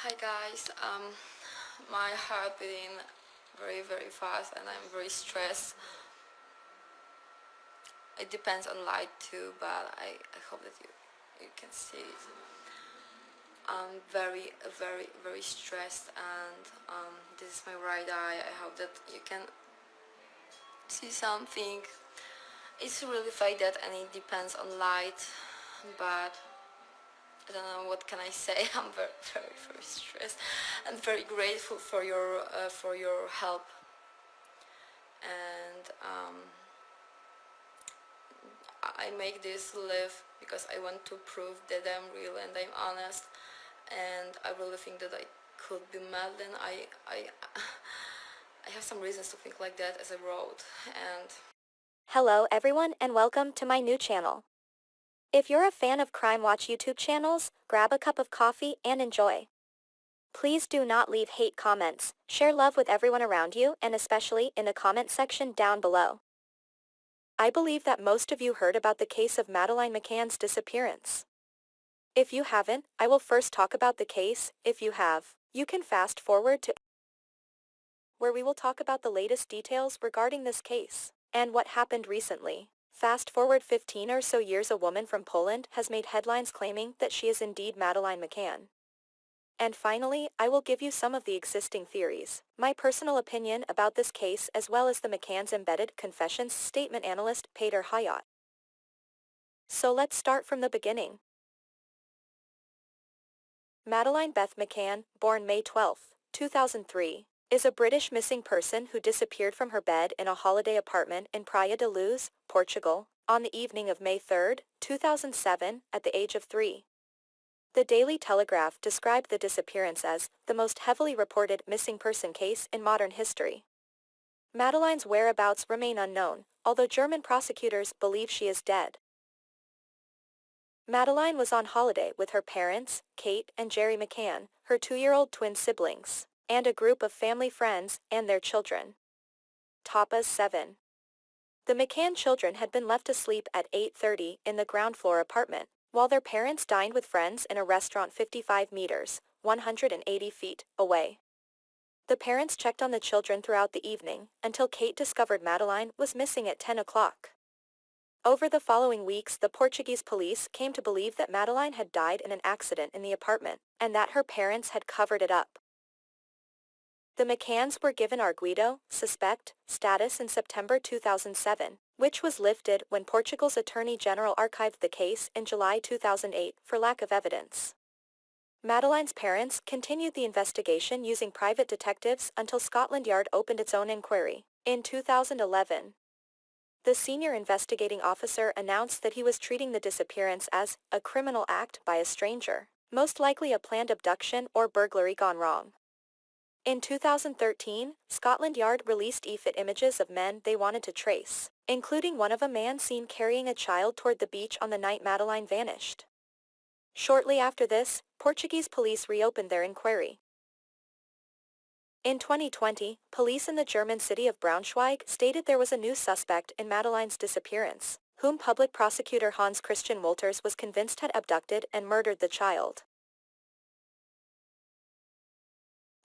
Hi guys, my heart beating very fast and I'm very stressed. It depends on light too, but I hope that you can see it. I'm very stressed and this is my right eye. I hope that you can see something. It's really faded and it depends on light, but I don't know what can I say. I'm very stressed and very grateful for your help. And I make this live because I want to prove that I'm real and I'm honest, and I really think that I could be Madeline. I have some reasons to think like that, as I wrote. And Hello everyone and welcome to my new channel. If you're a fan of Crime Watch YouTube channels, grab a cup of coffee and enjoy. Please do not leave hate comments, share love with everyone around you and especially in the comment section down below. I believe that most of you heard about the case of Madeline Mccan's disappearance. If you haven't, I will first talk about the case. If you have, you can fast forward to where we will talk about the latest details regarding this case and what happened recently. Fast forward 15 or so years, a woman from Poland has made headlines claiming that she is indeed Madeline Mccan. And finally, I will give you some of the existing theories, my personal opinion about this case as well as the Mccan's embedded confessions statement analyst Peter Hayat. So let's start from the beginning. Madeline Beth Mccan, born May 12, 2003, is a British missing person who disappeared from her bed in a holiday apartment in Praia da Luz, Portugal, on the evening of May 3, 2007, at the age of 3. The Daily Telegraph described the disappearance as the most heavily reported missing person case in modern history. Madeline's whereabouts remain unknown, although German prosecutors believe she is dead. Madeline was on holiday with her parents, Kate and Jerry Mccan, her 2-year-old twin siblings, and a group of family friends and their children. Tapas 7. The Mccan children had been left asleep at 8:30 in the ground floor apartment, while their parents dined with friends in a restaurant 55 meters, 180 feet, away. The parents checked on the children throughout the evening, until Kate discovered Madeline was missing at 10 o'clock. Over the following weeks, the Portuguese police came to believe that Madeline had died in an accident in the apartment, and that her parents had covered it up. The Mccans were given arguido, suspect, status in September 2007, which was lifted when Portugal's Attorney General archived the case in July 2008 for lack of evidence. Madeline's parents continued the investigation using private detectives until Scotland Yard opened its own inquiry in 2011. The senior investigating officer announced that he was treating the disappearance as a criminal act by a stranger, most likely a planned abduction or burglary gone wrong. In 2013, Scotland Yard released EFIT images of men they wanted to trace, including one of a man seen carrying a child toward the beach on the night Madeline vanished. Shortly after this, Portuguese police reopened their inquiry. In 2020, police in the German city of Braunschweig stated there was a new suspect in Madeline's disappearance, whom public prosecutor Hans Christian Wolters was convinced had abducted and murdered the child.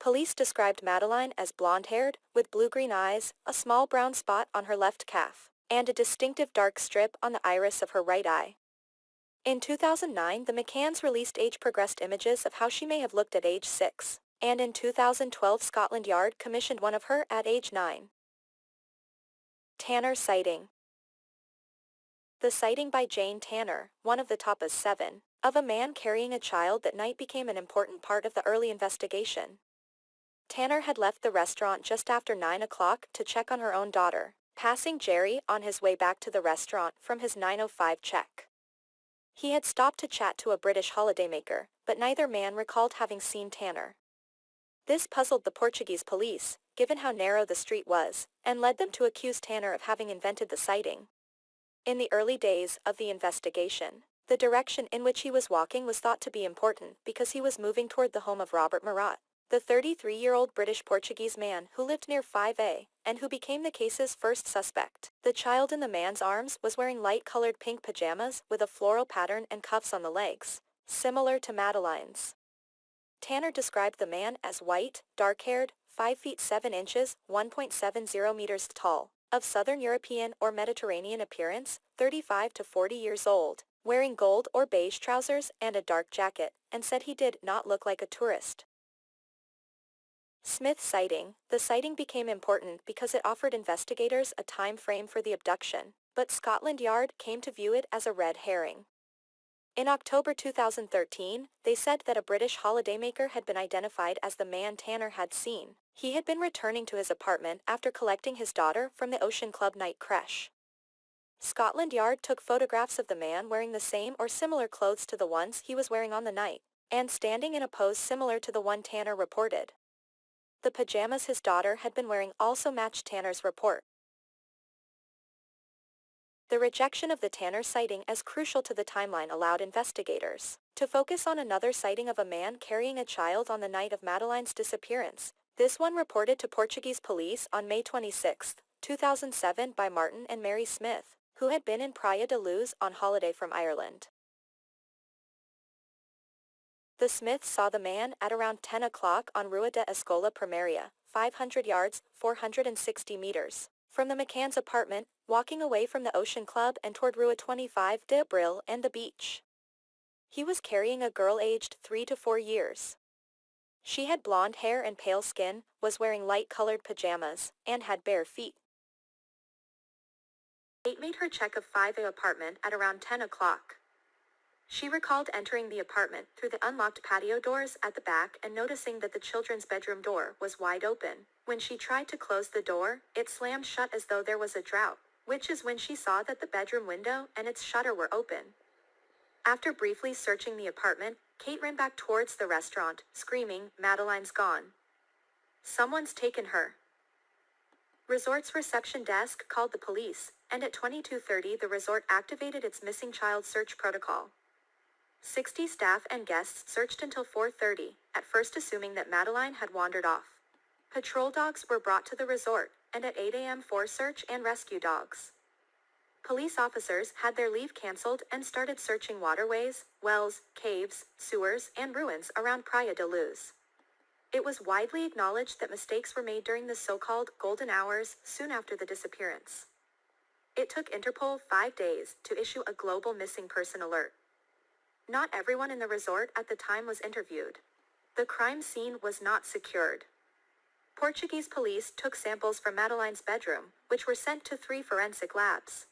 Police described Madeline as blonde-haired, with blue-green eyes, a small brown spot on her left calf, and a distinctive dark strip on the iris of her right eye. In 2009, the Mccans released age-progressed images of how she may have looked at age 6. And in 2012 Scotland Yard commissioned one of her at age 9. Tanner sighting. The sighting by Jane Tanner, one of the Tapas 7, of a man carrying a child that night became an important part of the early investigation. Tanner had left the restaurant just after 9 o'clock to check on her own daughter, passing Jerry on his way back to the restaurant from his 9:05 check. He had stopped to chat to a British holidaymaker, but neither man recalled having seen Tanner. This puzzled the Portuguese police, given how narrow the street was, and led them to accuse Tanner of having invented the sighting. In the early days of the investigation, the direction in which he was walking was thought to be important because he was moving toward the home of Robert Marat, the 33-year-old British-Portuguese man who lived near 5A, and who became the case's first suspect. The child in the man's arms was wearing light-colored pink pajamas with a floral pattern and cuffs on the legs, similar to Madeline's. Tanner described the man as white, dark-haired, 5 feet 7 inches, 1.70 meters tall, of Southern European or Mediterranean appearance, 35 to 40 years old, wearing gold or beige trousers and a dark jacket, and said he did not look like a tourist. Smith sighting. The sighting became important because it offered investigators a time frame for the abduction, but Scotland Yard came to view it as a red herring. In October 2013, they said that a British holidaymaker had been identified as the man Tanner had seen. He had been returning to his apartment after collecting his daughter from the Ocean Club night creche. Scotland Yard took photographs of the man wearing the same or similar clothes to the ones he was wearing on the night, and standing in a pose similar to the one Tanner reported. The pajamas his daughter had been wearing also matched Tanner's report. The rejection of the Tanner sighting as crucial to the timeline allowed investigators to focus on another sighting of a man carrying a child on the night of Madeline's disappearance, this one reported to Portuguese police on May 26, 2007 by Martin and Mary Smith, who had been in Praia da Luz on holiday from Ireland. The Smiths saw the man at around 10 o'clock on Rua da Escola Primaria, 500 yards, 460 meters, from the McCann's apartment, walking away from the Ocean Club and toward Rua 25 de Abril and the beach. He was carrying a girl aged 3 to 4 years. She had blonde hair and pale skin, was wearing light-colored pajamas, and had bare feet. Kate made her check of 5A apartment at around 10 o'clock. She recalled entering the apartment through the unlocked patio doors at the back and noticing that the children's bedroom door was wide open. When she tried to close the door, it slammed shut as though there was a drought, which is when she saw that the bedroom window and its shutter were open. After briefly searching the apartment, Kate ran back towards the restaurant, screaming, "Madeline's gone. Someone's taken her." Resort's reception desk called the police, and at 22:30 the resort activated its missing child search protocol. 60 staff and guests searched until 4:30, at first assuming that Madeline had wandered off. Patrol dogs were brought to the resort, and at 8 a.m. 4 search and rescue dogs. Police officers had their leave canceled and started searching waterways, wells, caves, sewers, and ruins around Praia da Luz. It was widely acknowledged that mistakes were made during the so-called golden hours soon after the disappearance. It took Interpol 5 days to issue a global missing person alert. Not everyone in the resort at the time was interviewed. The crime scene was not secured. Portuguese police took samples from Madeline's bedroom, which were sent to 3 forensic labs.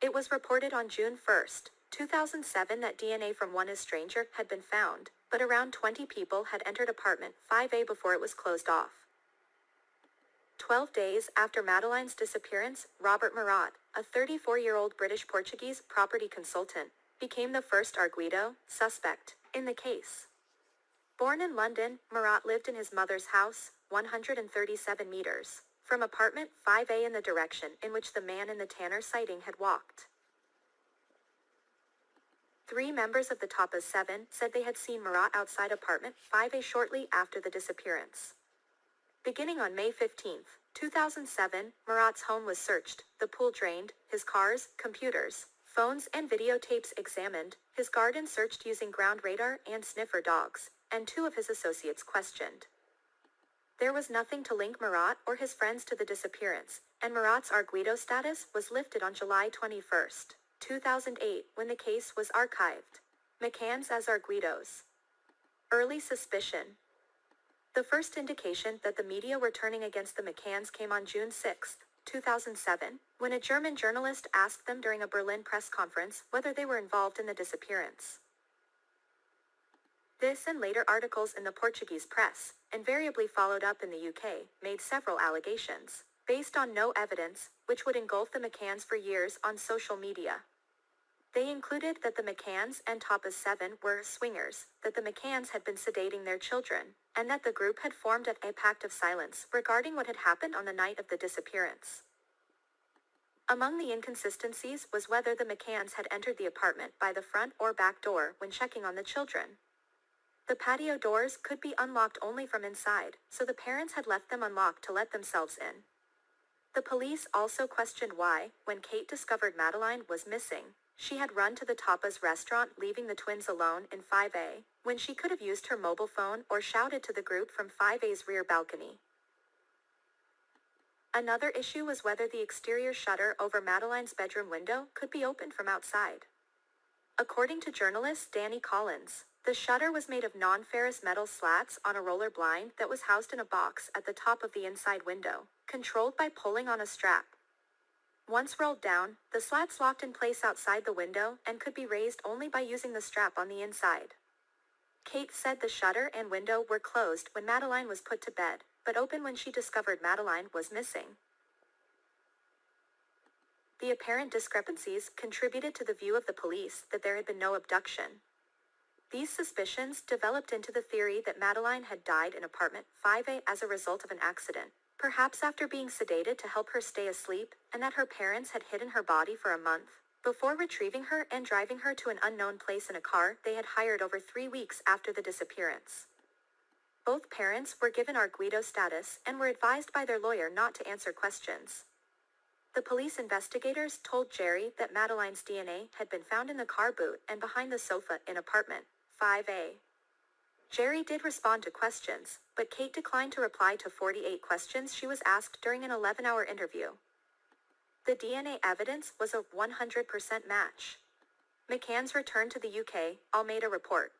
It was reported on June 1, 2007 that DNA from one stranger had been found, but around 20 people had entered apartment 5A before it was closed off. 12 days after Madeline's disappearance, Robert Murat, a 34-year-old British-Portuguese property consultant, became the first arguido, suspect, in the case. Born in London, Murat lived in his mother's house, 137 meters, from apartment 5A in the direction in which the man in the Tanner sighting had walked. 3 members of the Tapas 7 said they had seen Murat outside apartment 5A shortly after the disappearance. Beginning on May 15, 2007, Murat's home was searched, the pool drained, his cars, computers, phones and videotapes examined, his garden searched using ground radar and sniffer dogs, and 2 of his associates questioned. There was nothing to link Murat or his friends to the disappearance, and Murat's arguido status was lifted on July 21, 2008 when the case was archived. McCann's as arguidos. Early suspicion. The first indication that the media were turning against the McCanns came on June 6, 2007, when a German journalist asked them during a Berlin press conference whether they were involved in the disappearance. This and later articles in the Portuguese press, invariably followed up in the UK, made several allegations, based on no evidence, which would engulf the McCanns for years on social media. They included that the McCanns and Tapas 7 were swingers, that the McCanns had been sedating their children, and that the group had formed a pact of silence regarding what had happened on the night of the disappearance. Among the inconsistencies was whether the McCanns had entered the apartment by the front or back door when checking on the children. The patio doors could be unlocked only from inside, so the parents had left them unlocked to let themselves in. The police also questioned why, when Kate discovered Madeline was missing, she had run to the Tapas restaurant, leaving the twins alone in 5A, when she could have used her mobile phone or shouted to the group from 5A's rear balcony. Another issue was whether the exterior shutter over Madeline's bedroom window could be opened from outside. According to journalist Danny Collins, the shutter was made of non-ferrous metal slats on a roller blind that was housed in a box at the top of the inside window, controlled by pulling on a strap. Once rolled down, the slats locked in place outside the window and could be raised only by using the strap on the inside. Kate said the shutter and window were closed when Madeline was put to bed, but open when she discovered Madeline was missing. The apparent discrepancies contributed to the view of the police that there had been no abduction. These suspicions developed into the theory that Madeline had died in apartment 5A as a result of an accident, perhaps after being sedated to help her stay asleep, and that her parents had hidden her body for a month, before retrieving her and driving her to an unknown place in a car they had hired over 3 weeks after the disappearance. Both parents were given arguido status and were advised by their lawyer not to answer questions. The police investigators told Jerry that Madeline's DNA had been found in the car boot and behind the sofa in apartment 5A. Jerry did respond to questions, but Kate declined to reply to 48 questions she was asked during an 11-hour interview. The DNA evidence was a 100% match. McCann's return to the UK, all made a report.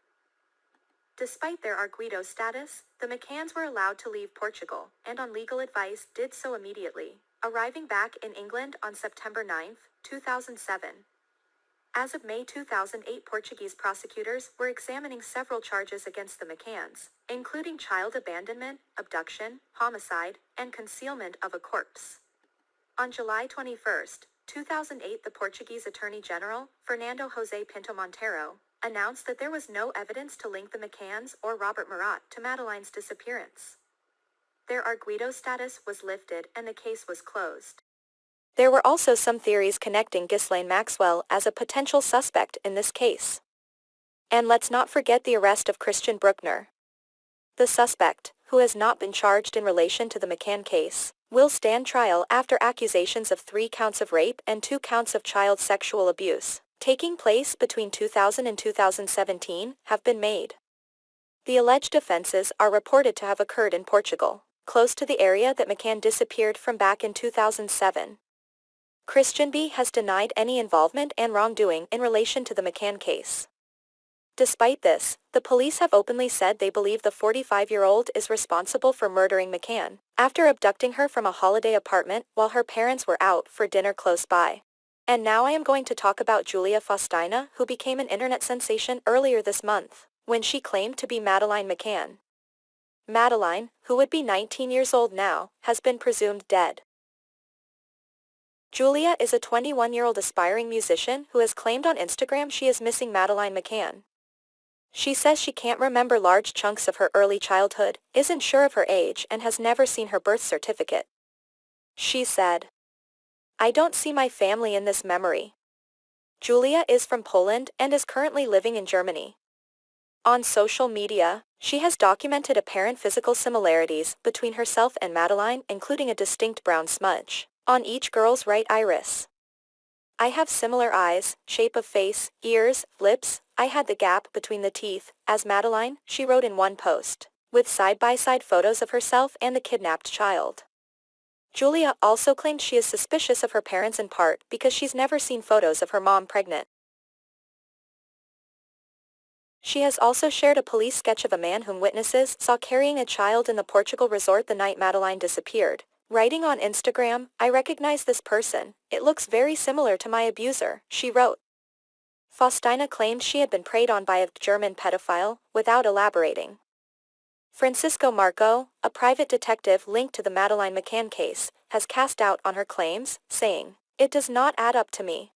Despite their arguido status, the McCanns were allowed to leave Portugal, and on legal advice did so immediately, arriving back in England on September 9, 2007. As of May 2008, Portuguese prosecutors were examining several charges against the McCanns, including child abandonment, abduction, homicide, and concealment of a corpse. On July 21, 2008, the Portuguese Attorney General, Fernando José Pinto Monteiro, announced that there was no evidence to link the McCanns or Robert Murat to Madeline's disappearance. Their arguido status was lifted and the case was closed. There were also some theories connecting Ghislaine Maxwell as a potential suspect in this case. And let's not forget the arrest of Christian Bruckner. The suspect, who has not been charged in relation to the McCann case, will stand trial after accusations of 3 counts of rape and 2 counts of child sexual abuse, taking place between 2000 and 2017, have been made. The alleged offenses are reported to have occurred in Portugal, close to the area that McCann disappeared from back in 2007. Christian B. has denied any involvement and wrongdoing in relation to the McCann case. Despite this, the police have openly said they believe the 45-year-old is responsible for murdering McCann, after abducting her from a holiday apartment while her parents were out for dinner close by. And now I am going to talk about Julia Faustyna, who became an internet sensation earlier this month, when she claimed to be Madeline Mccan. Madeline, who would be 19 years old now, has been presumed dead. Julia is a 21-year-old aspiring musician who has claimed on Instagram she is missing Madeline Mccan. She says she can't remember large chunks of her early childhood, isn't sure of her age, and has never seen her birth certificate. She said, "I don't see my family in this memory." Julia is from Poland and is currently living in Germany. On social media, she has documented apparent physical similarities between herself and Madeline, including a distinct brown smudge on each girl's right iris. "I have similar eyes, shape of face, ears, lips. I had the gap between the teeth, as Madeline," she wrote in one post, with side-by-side photos of herself and the kidnapped child. Julia also claimed she is suspicious of her parents in part because she's never seen photos of her mom pregnant. She has also shared a police sketch of a man whom witnesses saw carrying a child in the Portugal resort the night Madeline disappeared, writing on Instagram, "I recognize this person, it looks very similar to my abuser," she wrote. Faustyna claimed she had been preyed on by a German pedophile, without elaborating. Francisco Marco, a private detective linked to the Madeline Mccan case, has cast doubt on her claims, saying, "It does not add up to me."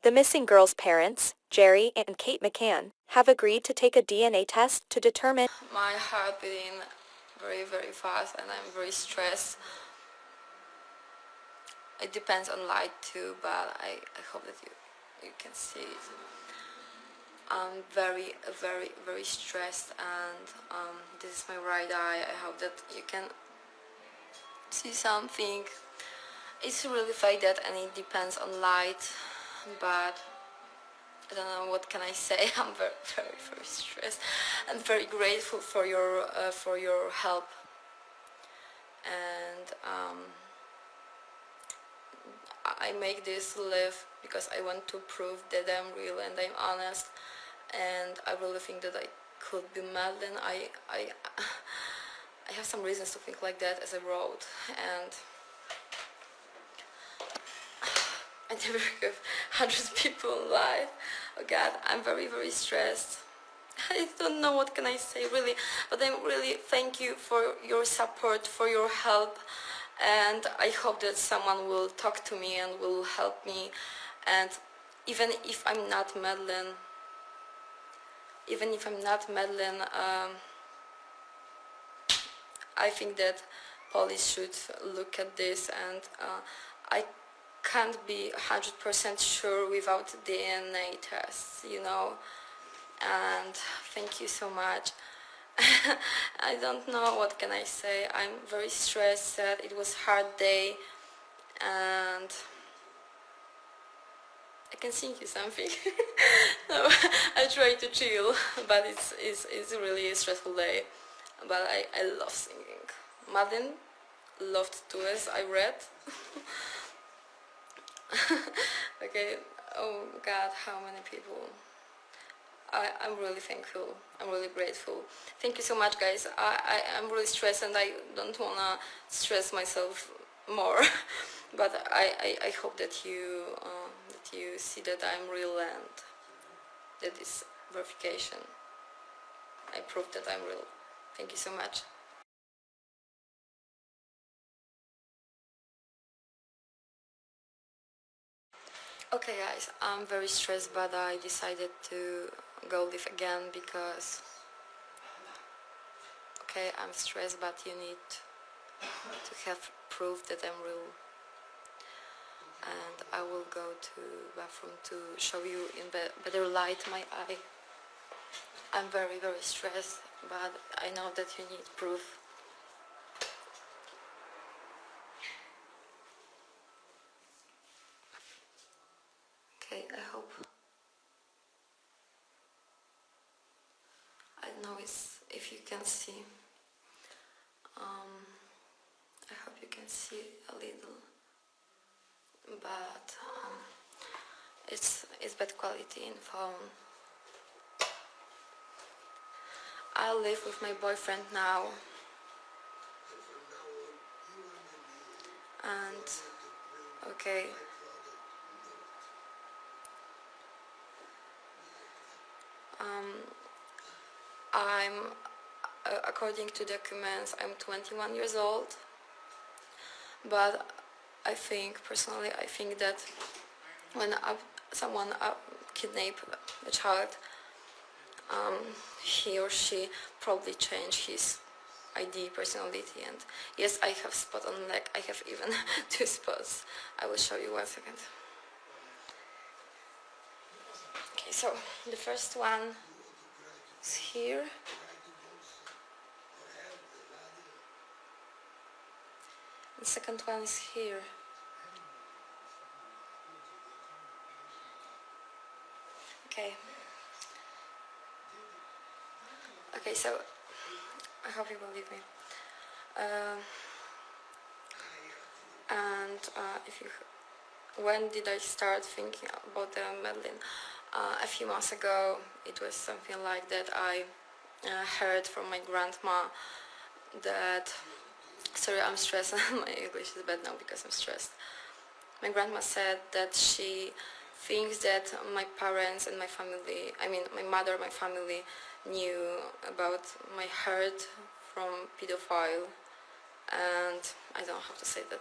The missing girl's parents, Jerry and Kate Mccan, have agreed to take a DNA test to determine. My heart beating very, very fast and I'm very stressed. It depends on light too, but I hope that you can see it. I'm very, very, very stressed, and this is my right eye. I hope that you can see something. It's really faded and it depends on light, but I don't know what can I say. I'm very, very, very stressed and very grateful for your help. And I make this live because I want to prove that I'm real and I'm honest. And I really think that I could be Madeline. I have some reasons to think like that, as I wrote, and I never give 100 people alive. Oh God, I'm very, very stressed. I don't know what can I say really, but I'm really thank you for your support, for your help, and I hope that someone will talk to me and will help me. And even if I'm not Madeline, I think that police should look at this, and I can't be 100% sure without DNA tests, you know. And thank you so much. I don't know what can I say. I'm very stressed. It was a hard day, and I can sing you something. No, I try to chill, but it's really a stressful day. But I love singing. Madeline loved too, as I read. Okay, oh God, how many people. I'm really thankful. I'm really grateful. Thank you so much, guys. I'm really stressed and I don't want to stress myself more. But I hope that you see that I'm real and that this verification, I proved that I'm real. Thank you so much. Okay guys, I'm very stressed, but I decided to go live again because, okay, I'm stressed, but you need to have proof that I'm real. And I will go to bathroom to show you in better light my eye. I'm very, very stressed, but I know that you need proof. Okay, I hope. I don't know if you can see. I hope you can see a little, but it's bad quality in phone. I live with my boyfriend now, and okay, I'm according to documents I'm 21 years old, but I think that when someone kidnap a child, he or she probably change his ID, personality, and yes, I have spot on leg. I have even 2 spots. I will show you 1 second. Okay, so the first one is here. The second one is here. Okay. Okay, so I hope you believe me. When did I start thinking about Madeline? A few months ago. It was something like that. I heard from my grandma that, sorry, I'm stressed. My English is bad now because I'm stressed. My grandma said that she thinks that my parents and my family, I mean my mother, my family, knew about my hurt from pedophile, and I don't know how to say that.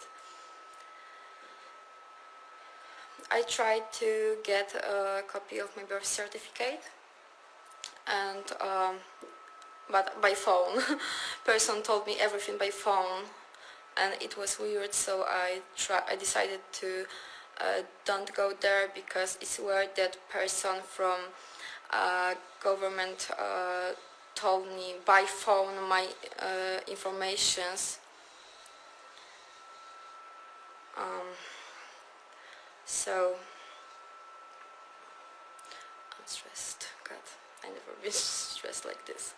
I tried to get a copy of my birth certificate, and but by phone. Person told me everything by phone, and it was weird. So I decided to don't go there because it's weird that person from government told me by phone my informations. So stressed. God, I never been stressed like this.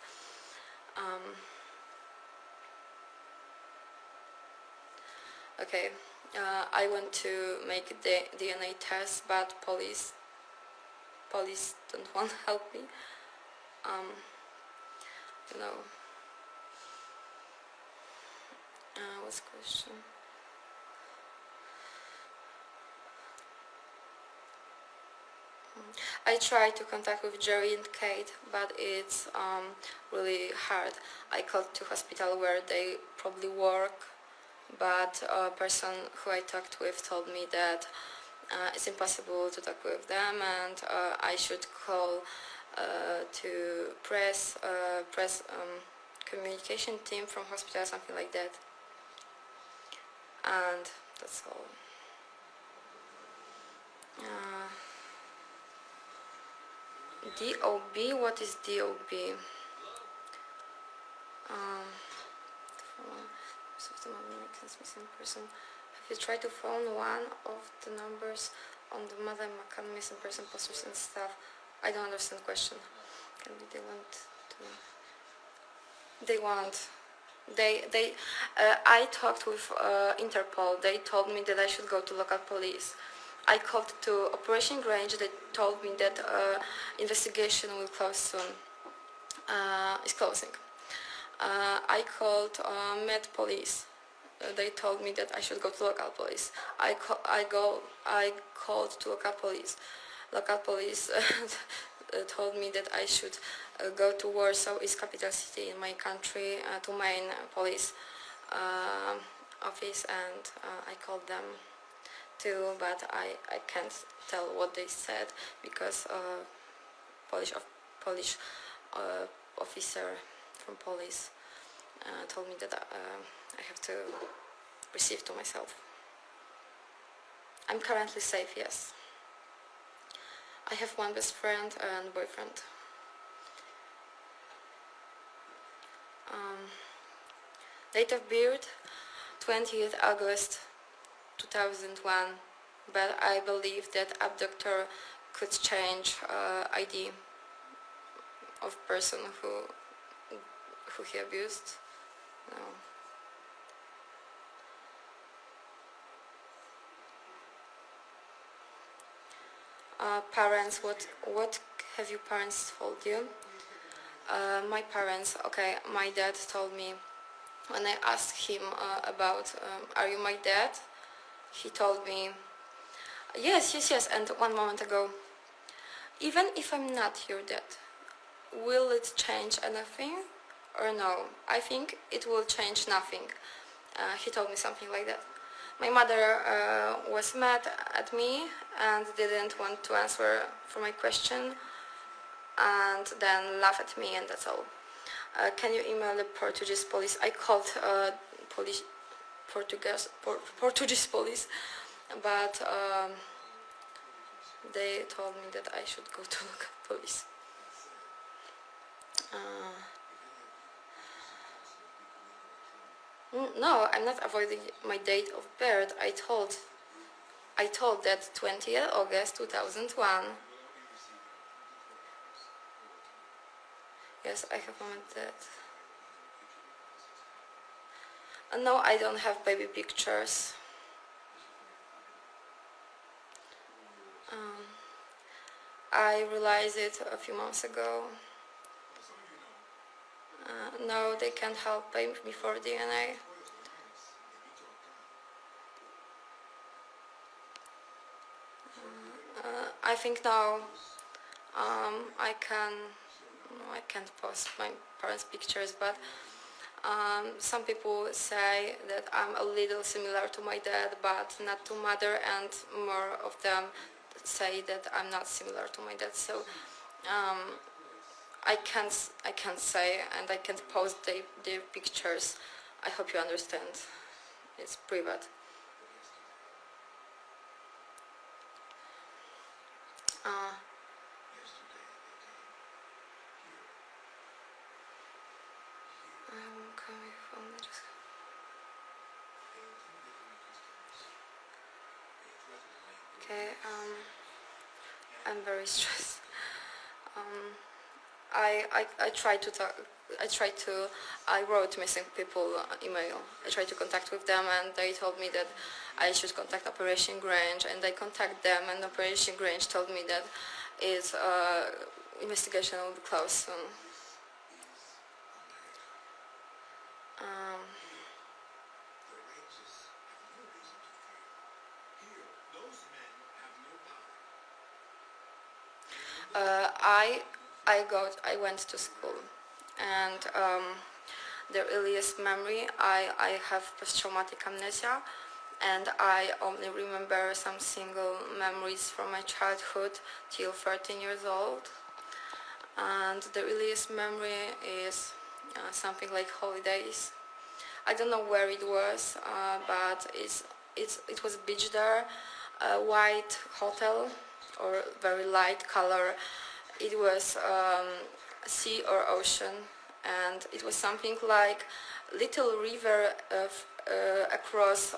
Okay, I want to make the DNA test, but police don't want to help me. You know. What's the question? I tried to contact with Jerry and Kate, but it's really hard. I called to hospital where they probably work, but a person who I talked with told me that it's impossible to talk with them, and I should call to press communication team from hospital, something like that. And that's all. DOB? What is DOB? So the Madeline Mccan's missing person. Have you tried to phone one of the numbers on the Madeline Mccan missing person posters and stuff? I don't understand the question. They want. I talked with Interpol. They told me that I should go to local police. I called to Operation Grange. They told me that investigation will close soon. Is closing. I called Met Police. They told me that I should go to local police. I called to local police. Local police told me that I should go to Warsaw, is capital city in my country, to main police office, and I called them too, but I can't tell what they said because Polish officer from police told me that I have to receive to myself. I'm currently safe, yes. I have one best friend and boyfriend. Date of birth 20th August 2001, but I believe that abductor could change ID of person who he abused. No. Parents, what have your parents told you? My parents, okay, my dad told me, when I asked him about, are you my dad? He told me, yes, and 1 moment ago, even if I'm not your dad, will it change anything or no? I think it will change nothing. He told me something like that. My mother was mad at me and didn't want to answer for my question, and then laughed at me, and that's all. Can you email the Portuguese police? I called Portuguese police, but they told me that I should go to local police. No, I'm not avoiding my date of birth. I told that 20th August 2001. Yes, I have moment that. No, I don't have baby pictures. I realized it a few months ago. No, they can't help me for DNA. I think now I can't post my parents' pictures, but some people say that I'm a little similar to my dad, but not to mother, and more of them say that I'm not similar to my dad. So I can't say, and I can't post their pictures. I hope you understand. It's private. Okay, I'm very stressed. I tried to talk. I wrote missing people email. I tried to contact with them, and they told me that I should contact Operation Grange, and I contacted them, and Operation Grange told me that its investigation will be closed soon. I went to school, and the earliest memory, I have post-traumatic amnesia, and I only remember some single memories from my childhood till 13 years old. And the earliest memory is something like holidays. I don't know where it was, but it was a beach there, a white hotel or very light color. It was sea or ocean, and it was something like little river across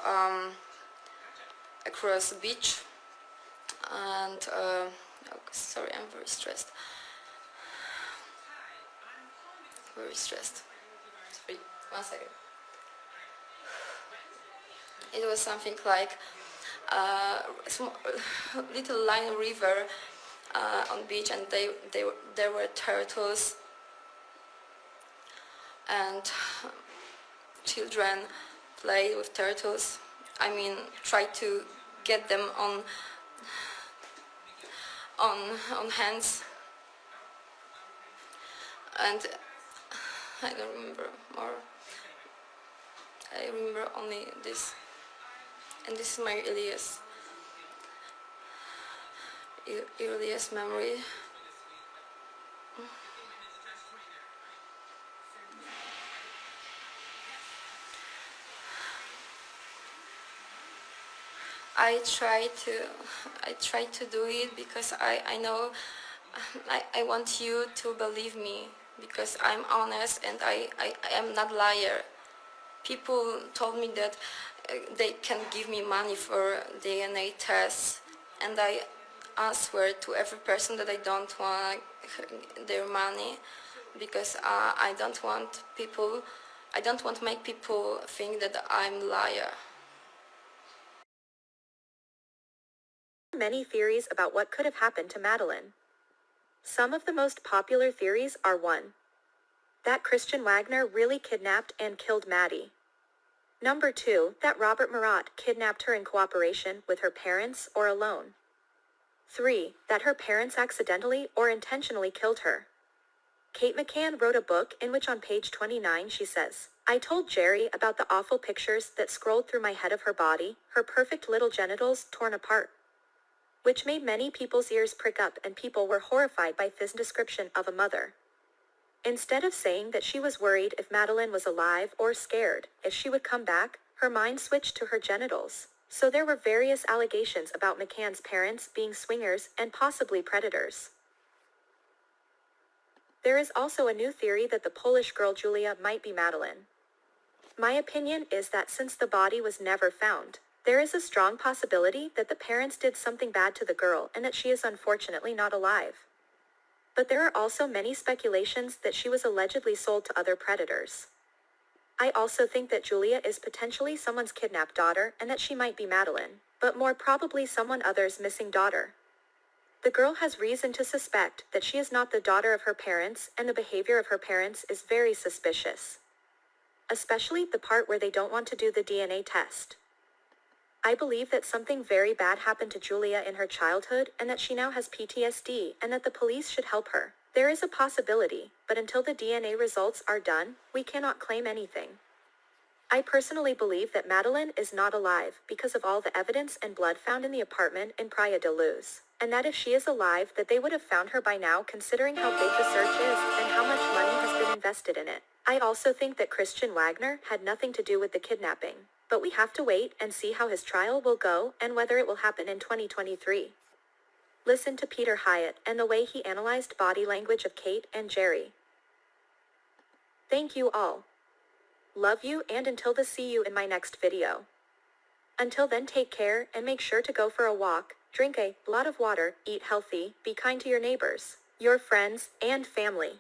the beach. And sorry, I'm very stressed. Very stressed. Sorry, 1 second. It was something like little line river on beach, and there were turtles, and children played with turtles. I mean, try to get them on hands, and I don't remember more. I remember only this, and this is my earliest memory. I try to do it because I know I want you to believe me, because I'm honest and I am not liar. People told me that they can give me money for DNA tests, and I answer to every person that I don't want their money, because I don't want to make people think that I'm liar. Many theories about what could have happened to Madeline. Some of the most popular theories are 1. That Christian Wagner really kidnapped and killed Maddie. Number 2, that Robert Murat kidnapped her in cooperation with her parents or alone. 3, that her parents accidentally or intentionally killed her. Kate McCann wrote a book in which on page 29 she says, "I told Jerry about the awful pictures that scrolled through my head of her body, her perfect little genitals torn apart," which made many people's ears prick up, and people were horrified by this description of a mother. Instead of saying that she was worried if Madeline was alive or scared if she would come back, her mind switched to her genitals. So there were various allegations about McCann's parents being swingers and possibly predators. There is also a new theory that the Polish girl Julia might be Madeline. My opinion is that since the body was never found, there is a strong possibility that the parents did something bad to the girl and that she is unfortunately not alive. But there are also many speculations that she was allegedly sold to other predators. I also think that Julia is potentially someone's kidnapped daughter and that she might be Madeline, but more probably someone other's missing daughter. The girl has reason to suspect that she is not the daughter of her parents, and the behavior of her parents is very suspicious. Especially the part where they don't want to do the DNA test. I believe that something very bad happened to Julia in her childhood and that she now has PTSD and that the police should help her. There is a possibility, but until the DNA results are done, we cannot claim anything. I personally believe that Madeline is not alive because of all the evidence and blood found in the apartment in Praia de Luz, and that if she is alive that they would have found her by now, considering how big the search is and how much money has been invested in it. I also think that Christian Wagner had nothing to do with the kidnapping, but we have to wait and see how his trial will go and whether it will happen in 2023. Listen to Peter Hyatt and the way he analyzed body language of Kate and Jerry. Thank you all. Love you, and until the see you in my next video. Until then, take care and make sure to go for a walk, drink a lot of water, eat healthy, be kind to your neighbors. your friends and family.